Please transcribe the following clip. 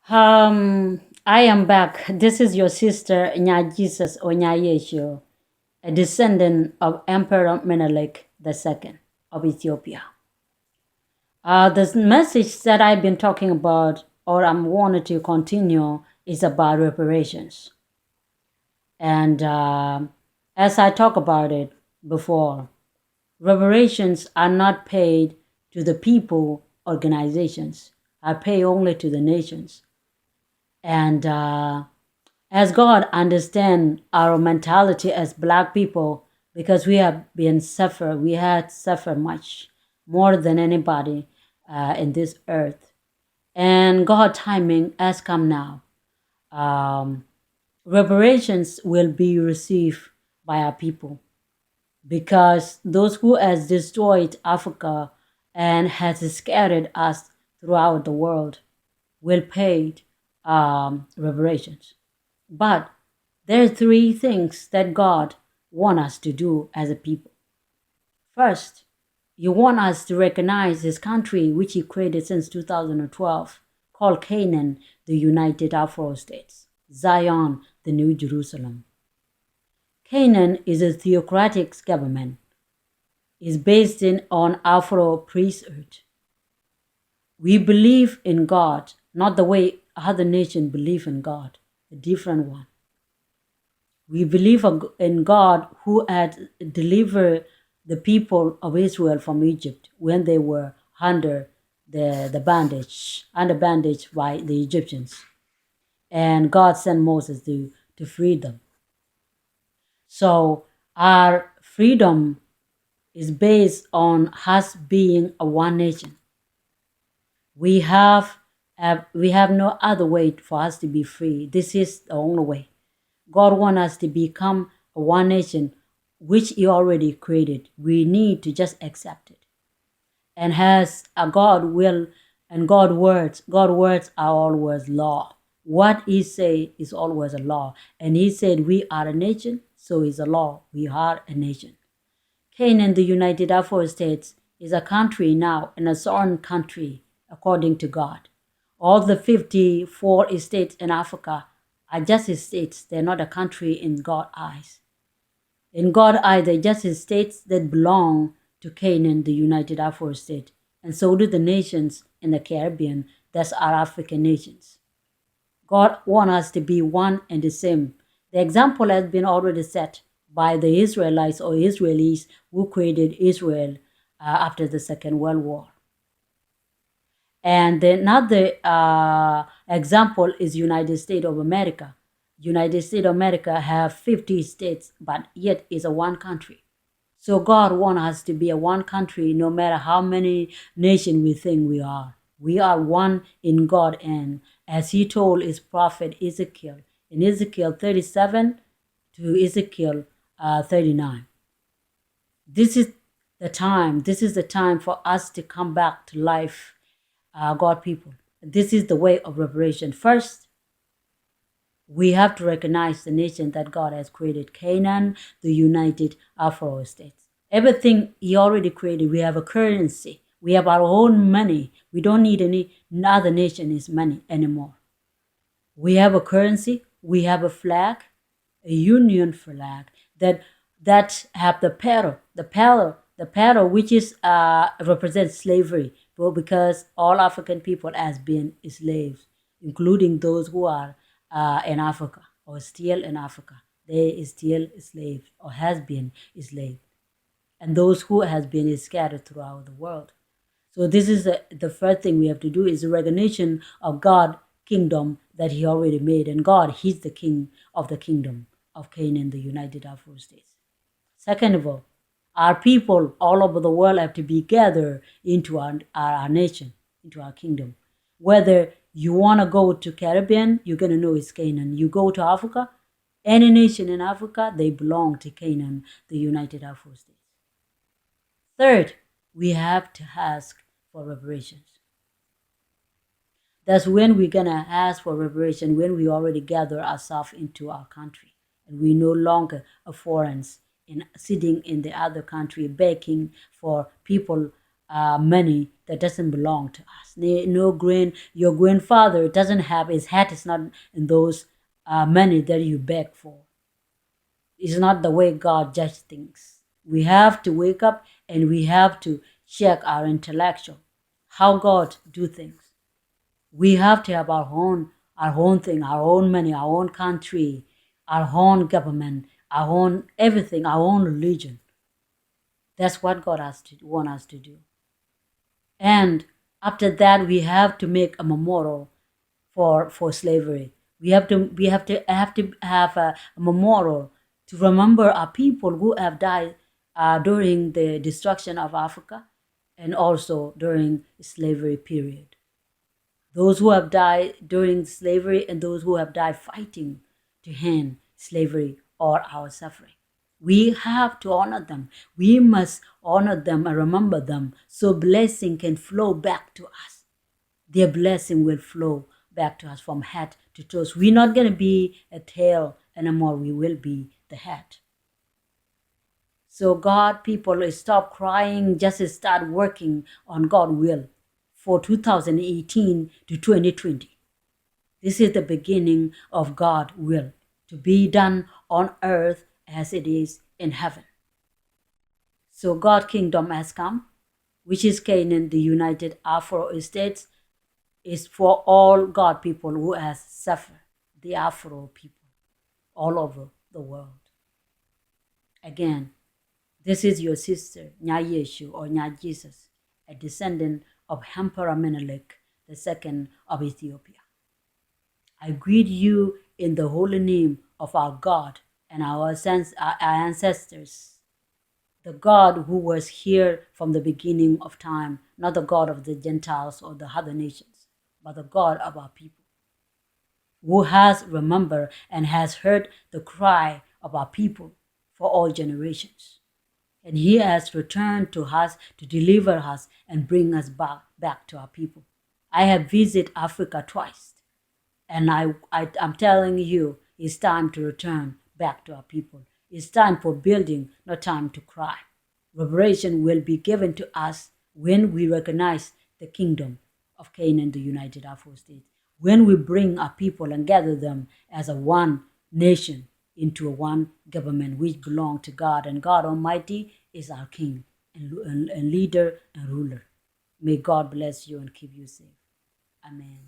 I am back. This is your sister Nyajesus or Nyayecu, a descendant of Emperor Menelik II of Ethiopia. The message that I've been talking about, or I'm wanting to continue, is about reparations. And as I talked about it before, reparations are not paid to the people organizations, are paid only to the nations. And as God understand our mentality as Black people, because we had suffered much more than anybody in this earth. And God timing has come now. Reparations will be received by our people because those who has destroyed Africa and has scattered us throughout the world will pay reparations. But there are three things that God wants us to do as a people. First, He wants us to recognize His country, which He created since 2012, called Canaan, the United Afro States, Zion, the New Jerusalem. Canaan is a theocratic government. It's based on Afro priesthood. We believe in God, not the way other nations believe in God, a different one. We believe in God who had delivered the people of Israel from Egypt when they were under the bandage by the Egyptians. And God sent Moses to free them. So our freedom is based on us being a one nation. We have no other way for us to be free. This is the only way. God wants us to become a one nation, which He already created. We need to just accept it. And as a God will and God words are always law. What He say is always a law. And He said we are a nation, so is a law. We are a nation. Canaan, the United Afro States, is a country now and a sovereign country according to God. All the 54 states in Africa are just states. They're not a country in God's eyes. In God's eyes, they're just states that belong to Canaan, the United Afro State. And so do the nations in the Caribbean. That's our African nations. God wants us to be one and the same. The example has been already set by the Israelites or Israelis who created Israel after the Second World War. And another example is United States of America. United States of America have 50 states, but yet is a one country. So God wants us to be a one country no matter how many nations we think we are. We are one in God, and as He told His prophet Ezekiel, in Ezekiel 37 to Ezekiel 39. This is the time for us to come back to life, God people. This is the way of reparation. First, we have to recognize the nation that God has created, Canaan, the United Afro States. Everything He already created. We have a currency. We have our own money. We don't need any other nation's money anymore. We have a currency. We have a flag, a union flag that have the paddle, which is represents slavery, because all African people has been slaves, including those who are in Africa or still in Africa. They still slaves or has been slave, and those who has been scattered throughout the world. So this is the first thing we have to do is the recognition of God kingdom that He already made, and God, He's the king of the kingdom of Canaan, the United Afro States. Second of all, our people all over the world have to be gathered into our nation, into our kingdom. Whether you want to go to Caribbean, you're going to know it's Canaan. You go to Africa, any nation in Africa, they belong to Canaan, the United Afro States. Third, we have to ask for reparations. That's when we're going to ask for reparation, when we already gather ourselves into our country and we no longer are foreigners in sitting in the other country begging for people money that doesn't belong to us. Your grandfather doesn't have, his head is not in those money that you beg for. It's not the way God judges things. We have to wake up and we have to check our intellectual, how God do things. We have to have our own thing, our own money, our own country, our own government, our own everything, our own religion. That's what God want us to do. And after that, we have to make a memorial for slavery. We have to have a memorial to remember our people who have died during the destruction of Africa and also during slavery period. Those who have died during slavery and those who have died fighting to end slavery or our suffering. We have to honor them. We must honor them and remember them so blessing can flow back to us. Their blessing will flow back to us from head to toes. We're not going to be a tail anymore. We will be the head. So God, people, stop crying, just start working on God's will for 2018 to 2020. This is the beginning of God's will to be done on earth as it is in heaven. So God's kingdom has come, which is Canaan, the United Afro States, is for all God people who has suffered, the Afro people all over the world. Again, this is your sister, Nyayecu or Nyajesus, a descendant of Emperor Menelik II of Ethiopia. I greet you in the holy name of our God and our ancestors, the God who was here from the beginning of time, not the God of the Gentiles or the other nations, but the God of our people, who has remembered and has heard the cry of our people for all generations. And he has returned to us to deliver us and bring us back to our people. I have visited Africa twice, and I'm telling you, it's time to return back to our people. It's time for building, not time to cry. Reparation will be given to us when we recognize the kingdom of Canaan, the United Afro States. When we bring our people and gather them as a one nation into a one government which belong to God, and God Almighty is our King and leader and ruler. May God bless you and keep you safe. Amen.